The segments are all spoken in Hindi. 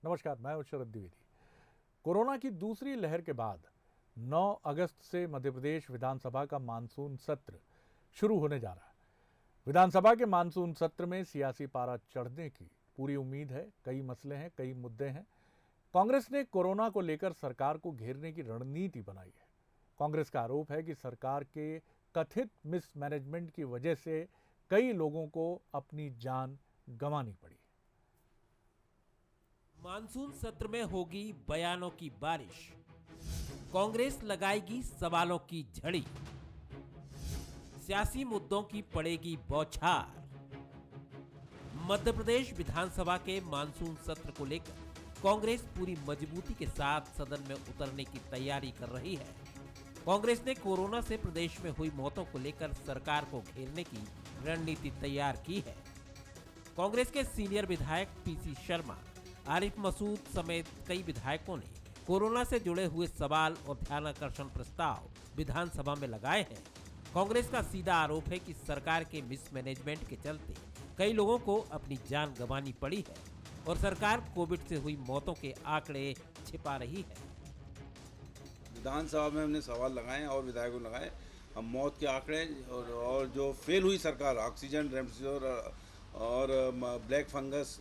नमस्कार, मैं हूं शरद द्विवेदी। कोरोना की दूसरी लहर के बाद 9 अगस्त से मध्य प्रदेश विधानसभा का मानसून सत्र शुरू होने जा रहा है। विधानसभा के मानसून सत्र में सियासी पारा चढ़ने की पूरी उम्मीद है। कई मसले हैं, कई मुद्दे हैं। कांग्रेस ने कोरोना को लेकर सरकार को घेरने की रणनीति बनाई है। कांग्रेस का आरोप है कि सरकार के कथित मिसमैनेजमेंट की वजह से कई लोगों को अपनी जान गंवानी पड़ी। मानसून सत्र में होगी बयानों की बारिश, कांग्रेस लगाएगी सवालों की झड़ी, सियासी मुद्दों की पड़ेगी बौछार। मध्य प्रदेश विधानसभा के मानसून सत्र को लेकर कांग्रेस पूरी मजबूती के साथ सदन में उतरने की तैयारी कर रही है। कांग्रेस ने कोरोना से प्रदेश में हुई मौतों को लेकर सरकार को घेरने की रणनीति तैयार की है। कांग्रेस के सीनियर विधायक पीसी शर्मा, आरिफ मसूद समेत कई विधायकों ने कोरोना से जुड़े हुए सवाल और ध्यानाकर्षण प्रस्ताव विधानसभा में लगाए हैं। कांग्रेस का सीधा आरोप है कि सरकार के मिसमैनेजमेंट के चलते कई लोगों को अपनी जान गंवानी पड़ी है और सरकार कोविड से हुई मौतों के आंकड़े छिपा रही है। विधानसभा में हमने सवाल लगाए और विधायकों लगाए, हम मौत के आंकड़े और जो फेल हुई सरकार ऑक्सीजन, रेमडेसिविर और ब्लैक फंगस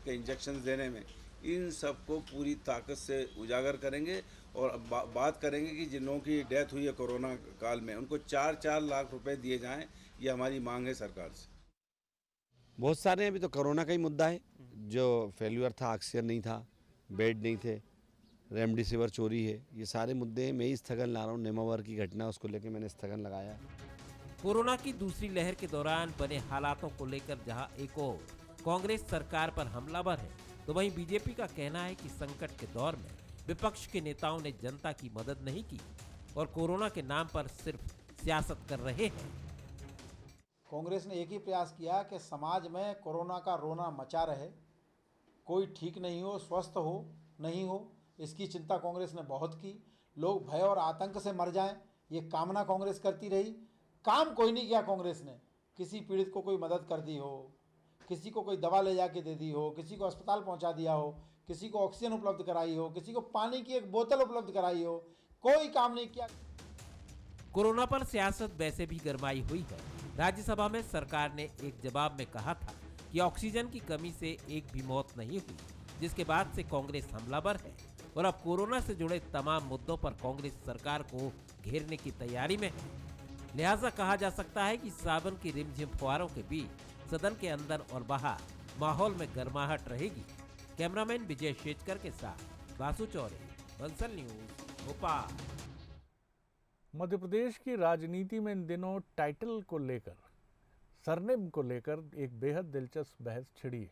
के इंजेक्शन देने में, इन सबको पूरी ताकत से उजागर करेंगे और बात करेंगे कि जिन लोगों की डेथ हुई है कोरोना काल में उनको 4-4 लाख रुपए दिए जाएं। ये हमारी मांग है सरकार से। बहुत सारे अभी तो कोरोना का ही मुद्दा है। जो फेल्यूर था, ऑक्सीजन नहीं था, बेड नहीं थे, रेमडेसिविर चोरी है, ये सारे मुद्दे मैं ही स्थगन ला रहा हूँ। नेमावर की घटना, उसको लेकर मैंने स्थगन लगाया। कोरोना की दूसरी लहर के दौरान बने हालातों को लेकर जहां एक और कांग्रेस सरकार पर हमलावर है, तो वहीं बीजेपी का कहना है कि संकट के दौर में विपक्ष के नेताओं ने जनता की मदद नहीं की और कोरोना के नाम पर सिर्फ सियासत कर रहे हैं। कांग्रेस ने एक ही प्रयास किया कि समाज में कोरोना का रोना मचा रहे, कोई ठीक नहीं हो, स्वस्थ हो नहीं हो, इसकी चिंता कांग्रेस ने बहुत की। लोग भय और आतंक से मर जाएं, ये कामना कांग्रेस करती रही। काम कोई नहीं किया कांग्रेस ने। किसी पीड़ित को कोई मदद कर दी हो, किसी को कोई दवा ले जाके दे दी हो, किसी को अस्पताल पहुंचा दिया हो, किसी को ऑक्सीजन उपलब्ध कराई हो, किसी को पानी की एक बोतल उपलब्ध कराई हो, कोई काम नहीं किया। कोरोना पर सियासत वैसे भी गरमाई हुई है। राज्यसभा में सरकार ने एक जवाब में कहा था कि ऑक्सीजन की कमी से एक भी मौत नहीं हुई, जिसके बाद से कांग्रेस हमलावर है और अब कोरोना से जुड़े तमाम मुद्दों पर कांग्रेस सरकार को घेरने की तैयारी में है। लिहाजा कहा जा सकता है कि सावन की रिमझिम फुहारों के बीच सदन के अंदर और बाहर माहौल में गर्माहट रहेगी। कैमरामैन विजय शेजकर के साथ बासु चौरे, बंसल न्यूज, भोपाल। मध्य प्रदेश की राजनीति में इन दिनों टाइटल को लेकर, सरनेम को लेकर एक बेहद दिलचस्प बहस छिड़ी है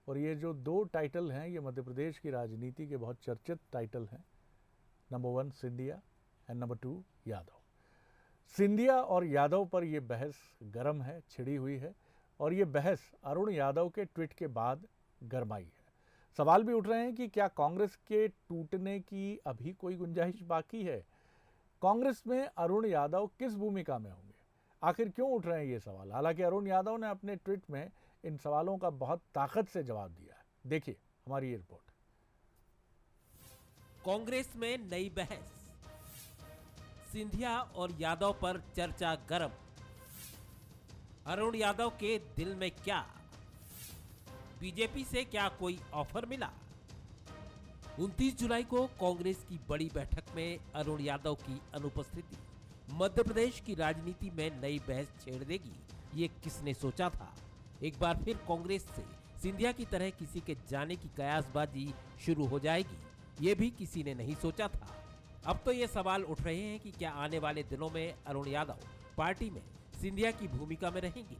और ये जो 2 टाइटल हैं, ये मध्य प्रदेश की राजनीति के बहुत चर्चित टाइटल हैं। Number 1 Scindia and number 2 Yadav. Scindia और यादव पर यह बहस गर्म है, छिड़ी हुई है और ये बहस अरुण यादव के ट्वीट के बाद गरमाई है। सवाल भी उठ रहे हैं कि क्या कांग्रेस के टूटने की अभी कोई गुंजाइश बाकी है? कांग्रेस में अरुण यादव किस भूमिका में होंगे? आखिर क्यों उठ रहे हैं ये सवाल? हालांकि अरुण यादव ने अपने ट्वीट में इन सवालों का बहुत ताकत से जवाब दिया है। देखिए हमारी ये रिपोर्ट। कांग्रेस में नई बहस, सिंधिया और यादव पर चर्चा गर्म। अरुण यादव के दिल में क्या? बीजेपी से क्या कोई ऑफर मिला? 29 जुलाई को कांग्रेस की बड़ी बैठक में अरुण यादव की अनुपस्थिति मध्य प्रदेश की राजनीति में नई बहस छेड़ देगी, ये किसने सोचा था? एक बार फिर कांग्रेस से सिंधिया की तरह किसी के जाने की कयासबाजी शुरू हो जाएगी, ये भी किसी ने नहीं सोचा था। अब तो ये सवाल उठ रहे हैं कि क्या आने वाले दिनों में अरुण यादव पार्टी में सिंधिया की भूमिका में रहेंगे।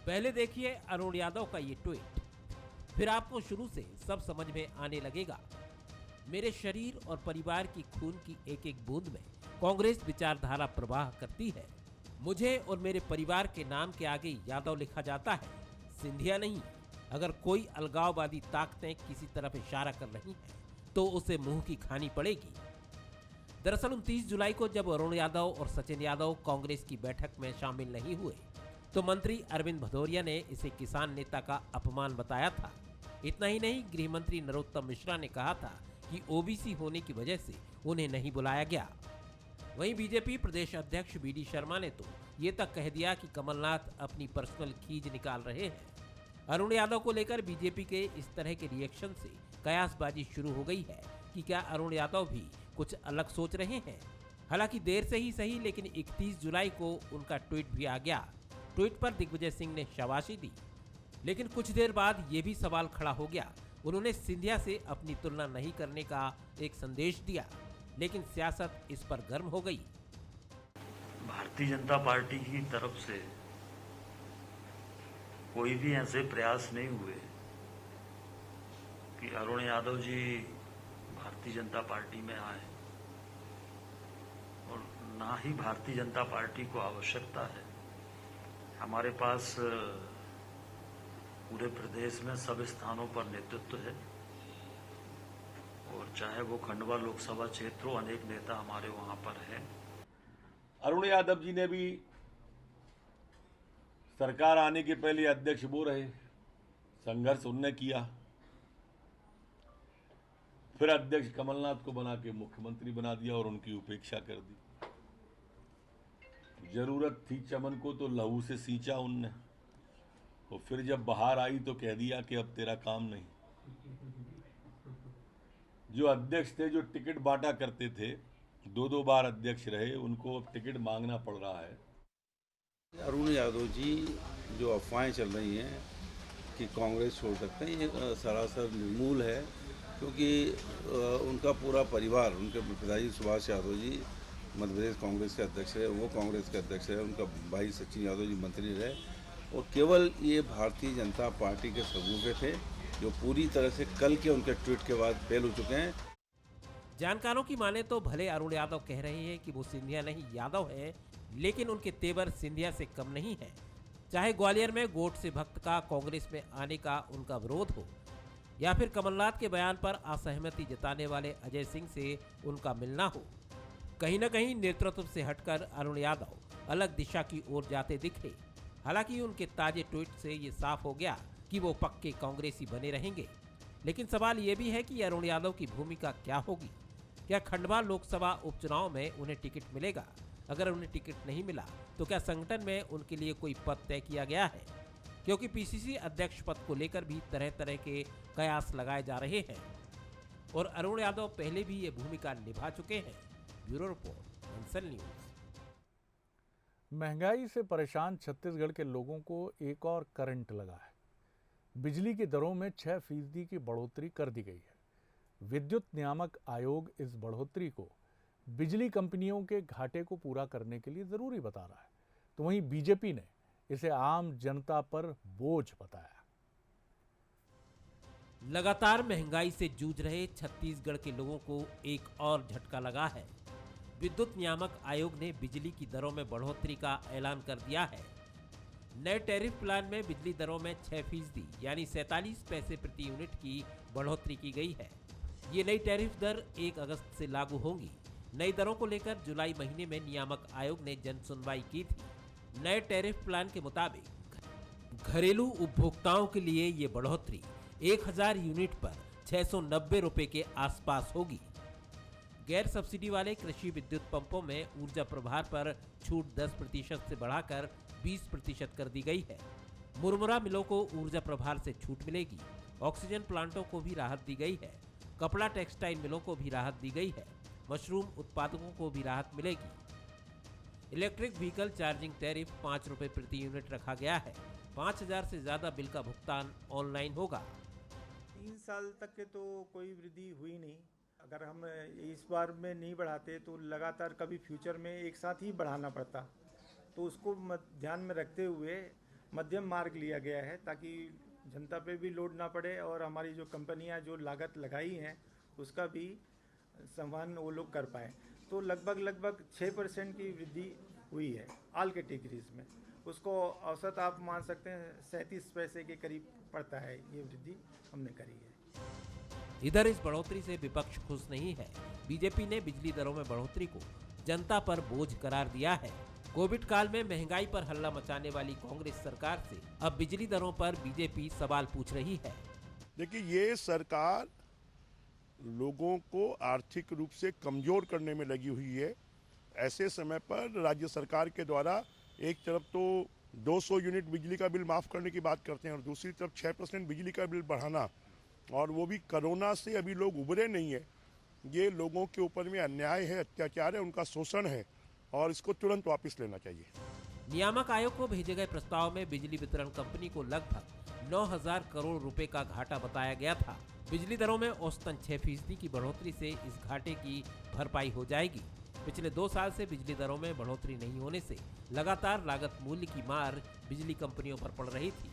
पहले देखिए अरुण यादव का ये ट्वीट, फिर आपको शुरू से सब समझ में आने लगेगा। मेरे शरीर और परिवार की खून की एक एक बूंद में कांग्रेस विचारधारा प्रवाह करती है। मुझे और मेरे परिवार के नाम के आगे यादव लिखा जाता है, सिंधिया नहीं। अगर कोई अलगाववादी ताकतें किसी तरफ इशारा कर रही हैं, तो उसे मुंह की खानी पड़ेगी। दरअसल 29 जुलाई को जब अरुण यादव और सचिन यादव कांग्रेस की बैठक में शामिल नहीं हुए, तो मंत्री अरविंद भदौरिया ने इसे किसान नेता का अपमान बताया था। इतना ही नहीं, गृह मंत्री नरोत्तम मिश्रा ने कहा था कि ओबीसी होने की वजह से उन्हें नहीं बुलाया गया। वहीं बीजेपी प्रदेश अध्यक्ष बीडी शर्मा ने तो ये तक कह दिया कि कमलनाथ अपनी पर्सनल खींच निकाल रहे हैं। अरुण यादव को लेकर बीजेपी के इस तरह के रिएक्शन से कयासबाजी शुरू हो गई है कि क्या अरुण यादव भी कुछ अलग सोच रहे हैं। हालांकि देर से ही सही, लेकिन 31 जुलाई को उनका ट्वीट भी आ गया। ट्वीट पर दिग्विजय सिंह ने शाबाशी दी, लेकिन कुछ देर बाद ये भी सवाल खड़ा हो गया। उन्होंने सिंधिया से अपनी तुलना नहीं करने का एक संदेश दिया, लेकिन सियासत इस पर गर्म हो गई। भारतीय जनता पार्टी की तरफ से कोई भी ऐसे प्रयास नहीं हुए कि अरुण यादव जी भारतीय जनता पार्टी में आए, और ना ही भारतीय जनता पार्टी को आवश्यकता है। हमारे पास पूरे प्रदेश में सब स्थानों पर नेतृत्व है, और चाहे वो खंडवा लोकसभा क्षेत्र हो, अनेक नेता हमारे वहां पर हैं। अरुण यादव जी ने भी सरकार आने के पहले अध्यक्ष वो रहे, संघर्ष उनने किया, फिर अध्यक्ष कमलनाथ को बना के मुख्यमंत्री बना दिया और उनकी उपेक्षा कर दी। जरूरत थी चमन को तो लहू से सींचा उनने, और फिर जब बाहर आई तो कह दिया कि अब तेरा काम नहीं। जो अध्यक्ष थे, जो टिकट बांटा करते थे, 2-2 बार अध्यक्ष रहे, उनको अब टिकट मांगना पड़ रहा है। अरुण यादव जी जो अफवाहें चल रही हैं कि कांग्रेस छोड़ सकते हैं, ये सरासर निर्मूल है, क्योंकि उनका पूरा परिवार, उनके पिताजी सुभाष यादव जी मध्य प्रदेश कांग्रेस के अध्यक्ष रहे, वो कांग्रेस के अध्यक्ष रहे, उनका भाई सचिन यादव जी मंत्री रहे, और केवल ये भारतीय जनता पार्टी के सबूते थे जो पूरी तरह से कल के उनके ट्वीट के बाद फेल हो चुके हैं। जानकारों की माने तो भले अरुण यादव कह रहे हैं कि वो सिंधिया नहीं यादव है, लेकिन उनके तेवर सिंधिया से कम नहीं है। चाहे ग्वालियर में गोट से भक्त का कांग्रेस में आने का उनका विरोध हो, या फिर कमलनाथ के बयान पर असहमति जताने वाले अजय सिंह से उनका मिलना हो, कहीं न कहीं नेतृत्व से हटकर अरुण यादव अलग दिशा की ओर जाते दिखे। हालांकि उनके ताजे ट्वीट से ये साफ हो गया कि वो पक्के कांग्रेसी बने रहेंगे। लेकिन सवाल ये भी है कि अरुण यादव की भूमिका क्या होगी। क्या खंडवा लोकसभा उपचुनाव में उन्हें टिकट मिलेगा? अगर उन्हें टिकट नहीं मिला तो क्या संगठन में उनके लिए कोई पद तय किया गया है? क्योंकि पीसीसी अध्यक्ष पद को लेकर भी तरह तरह के कयास लगाए जा रहे हैं, और अरुण यादव पहले भी ये भूमिका निभा चुके हैं। Bureau report, Hansal news. महंगाई से परेशान छत्तीसगढ़ के लोगों को एक और करंट लगा है। बिजली की दरों में 6% की बढ़ोतरी कर दी गई है। विद्युत नियामक आयोग इस बढ़ोतरी को बिजली कंपनियों के घाटे को पूरा करने के लिए जरूरी बता रहा है, तो वहीं बीजेपी ने इसे आम जनता पर बोझ बताया। लगातार महंगाई से जूझ रहे छत्तीसगढ़ के लोगों को एक और झटका लगा है। विद्युत नियामक आयोग ने बिजली की दरों में बढ़ोतरी का ऐलान कर दिया है। नए टैरिफ प्लान में बिजली दरों में 6% यानी 47 पैसे प्रति यूनिट की बढ़ोतरी की गई है। ये नई टैरिफ दर 1 अगस्त से लागू होंगी। नई दरों को लेकर जुलाई महीने में नियामक आयोग ने जन सुनवाई की थी। नए टैरिफ प्लान के मुताबिक घरेलू उपभोक्ताओं के लिए ये बढ़ोतरी 1000 यूनिट पर 690 रुपए के आसपास होगी। गैर सब्सिडी वाले कृषि विद्युत पंपों में ऊर्जा प्रभार पर छूट 10% से बढ़ाकर 20% कर दी गई है। मुरमुरा मिलों को ऊर्जा प्रभार से छूट मिलेगी। ऑक्सीजन प्लांटों को भी राहत दी गई है। कपड़ा टेक्सटाइल मिलों को भी राहत दी गई है। मशरूम उत्पादकों को भी राहत मिलेगी। इलेक्ट्रिक व्हीकल चार्जिंग टैरिफ 5 रुपए प्रति यूनिट रखा गया है। 5000 से ज्यादा बिल का भुगतान ऑनलाइन होगा। 3 साल तक के तो कोई वृद्धि हुई नहीं। अगर हम इस बार में नहीं बढ़ाते तो लगातार कभी फ्यूचर में एक साथ ही बढ़ाना पड़ता, तो उसको ध्यान में रखते हुए मध्यम मार्ग लिया गया है, ताकि जनता पे भी लोड ना पड़े और हमारी जो कंपनियां जो लागत लगाई हैं उसका भी सम्मान वो लोग कर पाए। तो लगभग 6% की वृद्धि हुई है ऑल कैटेगरीज में। उसको औसत आप मान सकते हैं 37 पैसे के करीब पड़ता है। ये वृद्धि हमने करी है। इधर इस बढ़ोतरी से विपक्ष खुश नहीं है। बीजेपी ने बिजली दरों में बढ़ोतरी को जनता पर बोझ करार दिया है। कोविड काल में महंगाई पर हल्ला मचाने वाली कांग्रेस सरकार से अब बिजली दरों पर बीजेपी सवाल पूछ रही है। देखिए, ये सरकार लोगों को आर्थिक रूप से कमज़ोर करने में लगी हुई है। ऐसे समय पर राज्य सरकार के द्वारा एक तरफ तो 200 यूनिट बिजली का बिल माफ़ करने की बात करते हैं और दूसरी तरफ 6% बिजली का बिल बढ़ाना, और वो भी कोरोना से अभी लोग उभरे नहीं है। ये लोगों के ऊपर में अन्याय है, अत्याचार है, उनका शोषण है और इसको तुरंत वापस लेना चाहिए। नियामक आयोग को भेजे गए प्रस्ताव में बिजली वितरण कंपनी को लगभग 9,000 करोड़ रुपए का घाटा बताया गया था। बिजली दरों में औसतन 6% की बढ़ोतरी से इस घाटे की भरपाई हो जाएगी। पिछले 2 साल से बिजली दरों में बढ़ोतरी नहीं होने से लगातार लागत मूल्य की मार बिजली कंपनियों पर पड़ रही थी।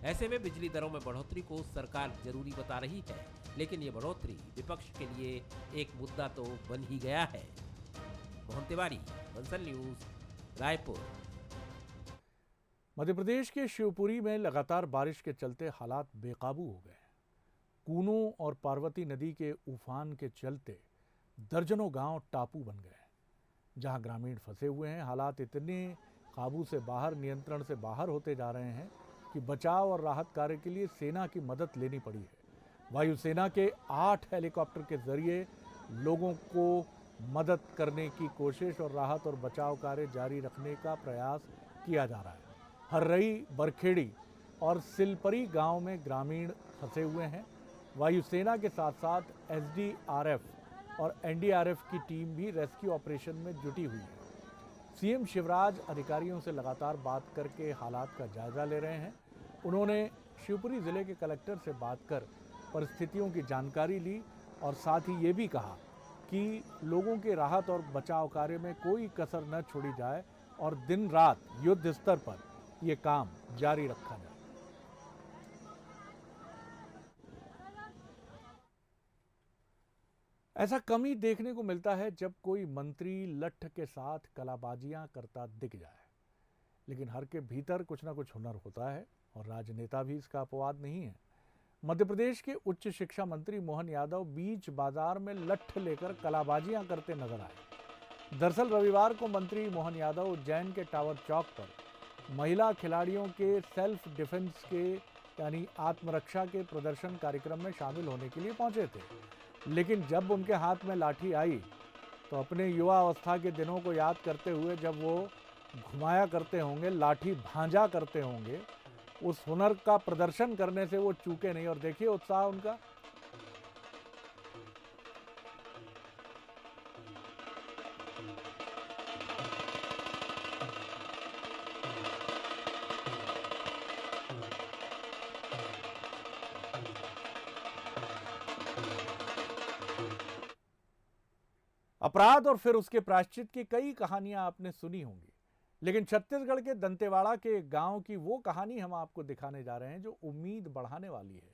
ऐसे में बिजली दरों में बढ़ोतरी को सरकार जरूरी बता रही है, लेकिन ये बढ़ोतरी विपक्ष के लिए एक मुद्दा तो बन ही गया है। मोहन तिवारी, बंसल न्यूज, रायपुर। मध्य प्रदेश के शिवपुरी में लगातार बारिश के चलते हालात बेकाबू हो गए। कूनो और पार्वती नदी के उफान के चलते दर्जनों गांव टापू बन गए, जहां ग्रामीण फंसे हुए हैं। हालात इतने काबू से बाहर, नियंत्रण से बाहर होते जा रहे हैं कि बचाव और राहत कार्य के लिए सेना की मदद लेनी पड़ी है। वायुसेना के 8 हेलीकॉप्टर के जरिए लोगों को मदद करने की कोशिश और राहत और बचाव कार्य जारी रखने का प्रयास किया जा रहा है। हर्रई, बरखेड़ी और सिलपरी गांव में ग्रामीण फंसे हुए हैं। वायुसेना के साथ साथ एसडीआरएफ और एनडीआरएफ की टीम भी रेस्क्यू ऑपरेशन में जुटी हुई है। सीएम शिवराज अधिकारियों से लगातार बात करके हालात का जायजा ले रहे हैं। उन्होंने शिवपुरी जिले के कलेक्टर से बात कर परिस्थितियों की जानकारी ली और साथ ही ये भी कहा कि लोगों के राहत और बचाव कार्य में कोई कसर न छोड़ी जाए और दिन रात युद्ध स्तर पर ये काम जारी रखा जाए। ऐसा कम ही देखने को मिलता है जब कोई मंत्री लठ के साथ कलाबाजियां करता दिख जाए, लेकिन हर के भीतर कुछ ना कुछ हुनर होता है और राजनेता भी इसका अपवाद नहीं है। मध्य प्रदेश के उच्च शिक्षा मंत्री मोहन यादव बीच बाजार में लठ लेकर कलाबाजियां करते नजर आए। दरअसल रविवार को मंत्री मोहन यादव उज्जैन के टावर चौक पर महिला खिलाड़ियों के सेल्फ डिफेंस के यानी आत्मरक्षा के प्रदर्शन कार्यक्रम में शामिल होने के लिए पहुंचे थे, लेकिन जब उनके हाथ में लाठी आई तो अपने युवा अवस्था के दिनों को याद करते हुए जब वो घुमाया करते होंगे, लाठी भांजा करते होंगे, उस हुनर का प्रदर्शन करने से वो चूके नहीं। और देखिए उत्साह उनका। अपराध और फिर उसके प्रायश्चित की कई कहानियां आपने सुनी होंगी, लेकिन छत्तीसगढ़ के दंतेवाड़ा के गांव की वो कहानी हम आपको दिखाने जा रहे हैं जो उम्मीद बढ़ाने वाली है।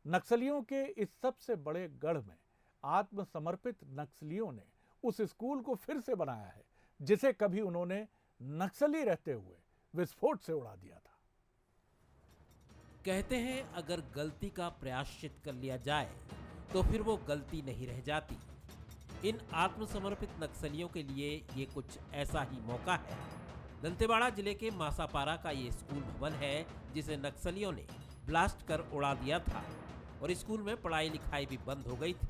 नक्सलियों के इस सबसे बड़े गढ़ में आत्मसमर्पित नक्सलियों ने उस स्कूल को फिर से बनाया है जिसे कभी उन्होंने नक्सली रहते हुए विस्फोट से उड़ा दिया था। कहते हैं अगर गलती का प्रायश्चित कर लिया जाए तो फिर वो गलती नहीं रह जाती। इन आत्मसमर्पित नक्सलियों के लिए ये कुछ ऐसा ही मौका है। दंतेवाड़ा जिले के मासापारा का ये स्कूल भवन है जिसे नक्सलियों ने ब्लास्ट कर उड़ा दिया था और स्कूल में पढ़ाई लिखाई भी बंद हो गई थी।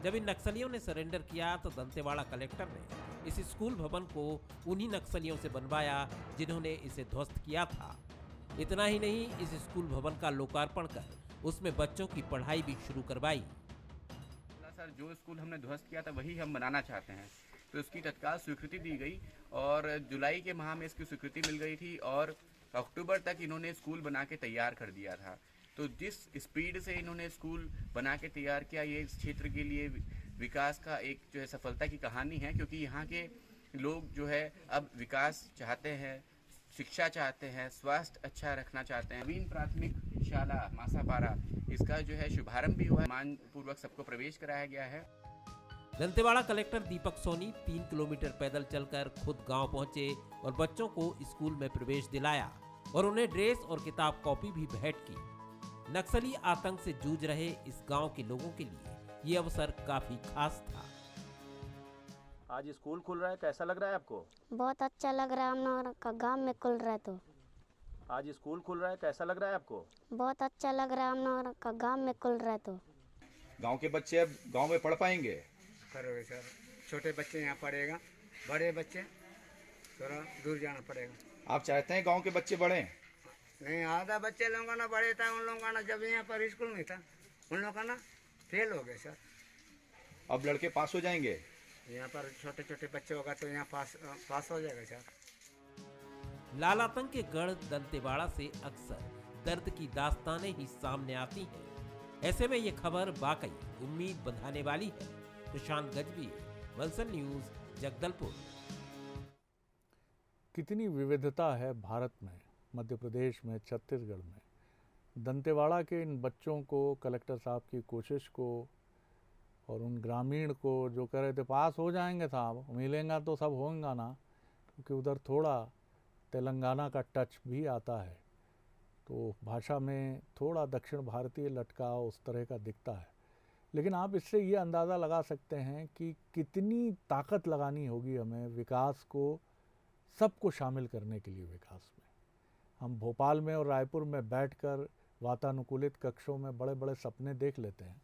जब इन नक्सलियों ने सरेंडर किया तो दंतेवाड़ा कलेक्टर ने इस स्कूल भवन को उन्हीं नक्सलियों से बनवाया जिन्होंने इसे ध्वस्त किया था। इतना ही नहीं, इस स्कूल भवन का लोकार्पण कर उसमें बच्चों की पढ़ाई भी शुरू करवाई। सर, जो स्कूल हमने ध्वस्त किया था वही हम बनाना चाहते हैं, तो इसकी तत्काल स्वीकृति दी गई और जुलाई के माह में इसकी स्वीकृति मिल गई थी और अक्टूबर तक इन्होंने स्कूल बना के तैयार कर दिया था। तो जिस स्पीड से इन्होंने स्कूल बना के तैयार किया, ये इस क्षेत्र के लिए विकास का एक जो है सफलता की कहानी है, क्योंकि यहाँ के लोग जो है अब विकास चाहते हैं, शिक्षा चाहते हैं, स्वास्थ्य अच्छा रखना चाहते हैं। नवीन प्राथमिक शाला मासापारा, इसका जो है शुभारंभ भी हुआ है, मानपूर्वक सबको प्रवेश कराया गया है। दंतेवाड़ा कलेक्टर दीपक सोनी 3 किलोमीटर पैदल चलकर खुद गांव पहुंचे और बच्चों को स्कूल में प्रवेश दिलाया और उन्हें ड्रेस और किताब कॉपी भी भेंट की। नक्सली आतंक से जूझ रहे इस गांव के लोगों के लिए ये अवसर काफी खास था। आज स्कूल खुल रहा है, कैसा लग रहा है आपको? बहुत अच्छा लग रहा है, हम लोग का गांव में खुल रहा है। तो आज स्कूल खुल रहा है, कैसा लग रहा है आपको? बहुत अच्छा लग रहा है, हम लोग का गांव में खुल रहा है तो। गांव के बच्चे अब गांव में पढ़ पाएंगे? करोगे सर, छोटे बच्चे यहाँ पढ़ेगा, बड़े बच्चे थोड़ा दूर जाना पड़ेगा। आप चाहते हैं गांव के बच्चे बढ़ें? नहीं, आधा बच्चे लोगों का ना बढ़े था, उन लोगों का ना जब यहाँ पर स्कूल में था उन लोगों का ना फेल हो गए सर। अब लड़के पास हो जाएंगे? यहाँ पर छोटे छोटे बच्चे होगा तो यहाँ पास हो जाएगा सर। लालातंक के गढ़ दंतेवाड़ा से अक्सर दर्द की दास्तानें ही सामने आती हैं। ऐसे में ये खबर वाकई उम्मीद बंधाने वाली है। प्रशांत गजवी, वंसन न्यूज, जगदलपुर। कितनी विविधता है भारत में, मध्य प्रदेश में, छत्तीसगढ़ में। दंतेवाड़ा के इन बच्चों को, कलेक्टर साहब की कोशिश को और उन ग्रामीण को जो कह रहे थे पास हो जाएंगे साहब, मिलेगा तो सब होगा ना, क्योंकि उधर थोड़ा तेलंगाना का टच भी आता है, तो भाषा में थोड़ा दक्षिण भारतीय लटकाव उस तरह का दिखता है। लेकिन आप इससे ये अंदाज़ा लगा सकते हैं कि कितनी ताकत लगानी होगी हमें विकास को, सबको शामिल करने के लिए विकास में। हम भोपाल में और रायपुर में बैठकर वातानुकूलित कक्षों में बड़े बड़े सपने देख लेते हैं,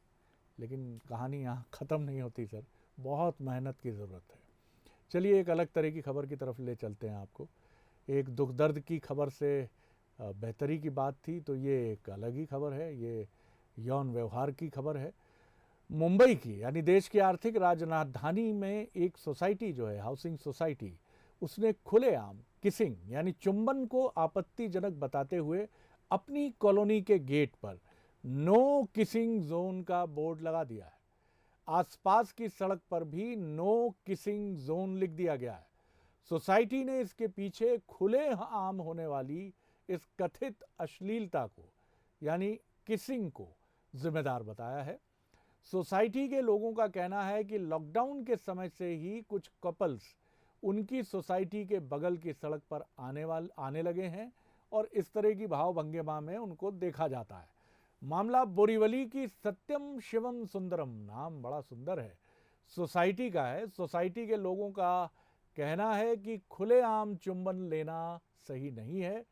लेकिन कहानी यहाँ ख़त्म नहीं होती सर, बहुत मेहनत की ज़रूरत है। चलिए एक अलग तरह की खबर की तरफ ले चलते हैं आपको। एक दुख दर्द की खबर से बेहतरी की बात थी, तो ये एक अलग ही खबर है। ये यौन व्यवहार की खबर है। मुंबई की, यानी देश की आर्थिक राजधानी में एक सोसाइटी जो है, हाउसिंग सोसाइटी, उसने खुलेआम किसिंग यानी चुंबन को आपत्तिजनक बताते हुए अपनी कॉलोनी के गेट पर नो किसिंग जोन का बोर्ड लगा दिया है। आसपास की सड़क पर भी नो किसिंग जोन लिख दिया गया है। सोसाइटी ने इसके पीछे खुलेआम होने वाली इस कथित अश्लीलता को, यानी किसिंग को, जिम्मेदार बताया है। सोसाइटी के लोगों का कहना है कि लॉकडाउन के समय से ही कुछ कपल्स उनकी सोसाइटी के बगल की सड़क पर आने लगे हैं और इस तरह की भाव भंगिमा में उनको देखा जाता है। मामला बोरीवली की सत्यम शिवम सुंदरम, नाम बड़ा सुंदर है, सोसाइटी का है। सोसाइटी के लोगों का कहना है कि खुलेआम चुंबन लेना सही नहीं है।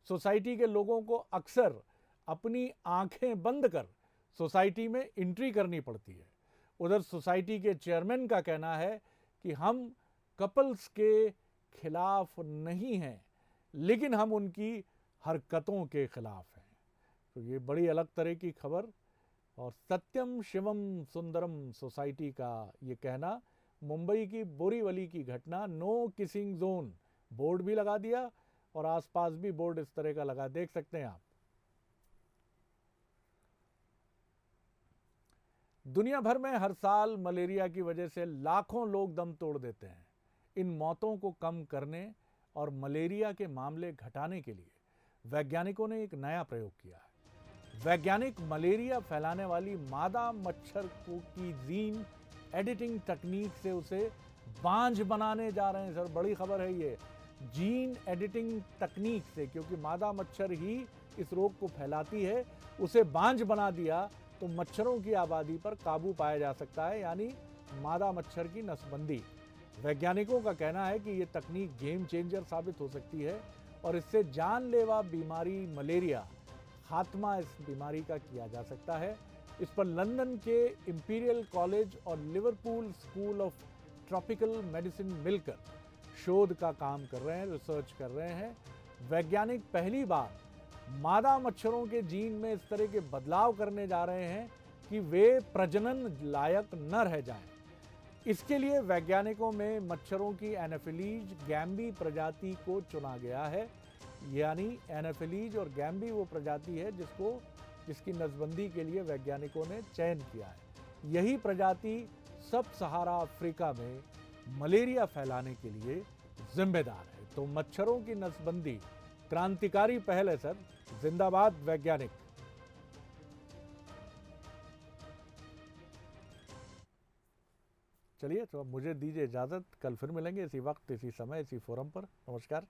सोसाइटी के लोगों को अक्सर अपनी आंखें बंद कर सोसाइटी में एंट्री करनी पड़ती है। उधर सोसाइटी के चेयरमैन का कहना है कि हम कपल्स के खिलाफ नहीं हैं, लेकिन हम उनकी हरकतों के खिलाफ हैं। तो ये बड़ी अलग तरह की खबर, और सत्यम शिवम सुंदरम सोसाइटी का ये कहना, मुंबई की बोरीवली की घटना, नो किसिंग जोन बोर्ड भी लगा दिया और आसपास भी बोर्ड इस तरह का लगा, देख सकते हैं आप। दुनिया भर में हर साल मलेरिया की वजह से लाखों लोग दम तोड़ देते हैं। इन मौतों को कम करने और मलेरिया के मामले घटाने के लिए वैज्ञानिकों ने एक नया प्रयोग किया है। वैज्ञानिक मलेरिया फैलाने वाली मादा मच्छर की जीन एडिटिंग तकनीक से उसे बांझ बनाने जा रहे हैं सर, बड़ी खबर है ये। जीन एडिटिंग तकनीक से, क्योंकि मादा मच्छर ही इस रोग को फैलाती है, उसे बांझ बना दिया तो मच्छरों की आबादी पर काबू पाया जा सकता है, यानी मादा मच्छर की नसबंदी। वैज्ञानिकों का कहना है कि ये तकनीक गेम चेंजर साबित हो सकती है और इससे जानलेवा बीमारी मलेरिया, खात्मा इस बीमारी का किया जा सकता है। इस पर लंदन के इंपीरियल कॉलेज और Liverpool school of tropical medicine मिलकर शोध का काम कर रहे हैं, रिसर्च कर रहे हैं। वैज्ञानिक पहली बार मादा मच्छरों के जीन में इस तरह के बदलाव करने जा रहे हैं कि वे प्रजनन लायक न रह जाएं। इसके लिए वैज्ञानिकों में मच्छरों की एनाफिलीज गैम्बी प्रजाति को चुना गया है, यानी एनाफिलीज और गैम्बी वो प्रजाति है जिसकी नसबंदी के लिए वैज्ञानिकों ने चयन किया है। यही प्रजाति सब सहारा अफ्रीका में मलेरिया फैलाने के लिए जिम्मेदार है। तो मच्छरों की नसबंदी क्रांतिकारी पहल है सर, जिंदाबाद वैज्ञानिक। चलिए, तो अब मुझे दीजिए इजाज़त, कल फिर मिलेंगे इसी वक्त, इसी समय, इसी फोरम पर। नमस्कार।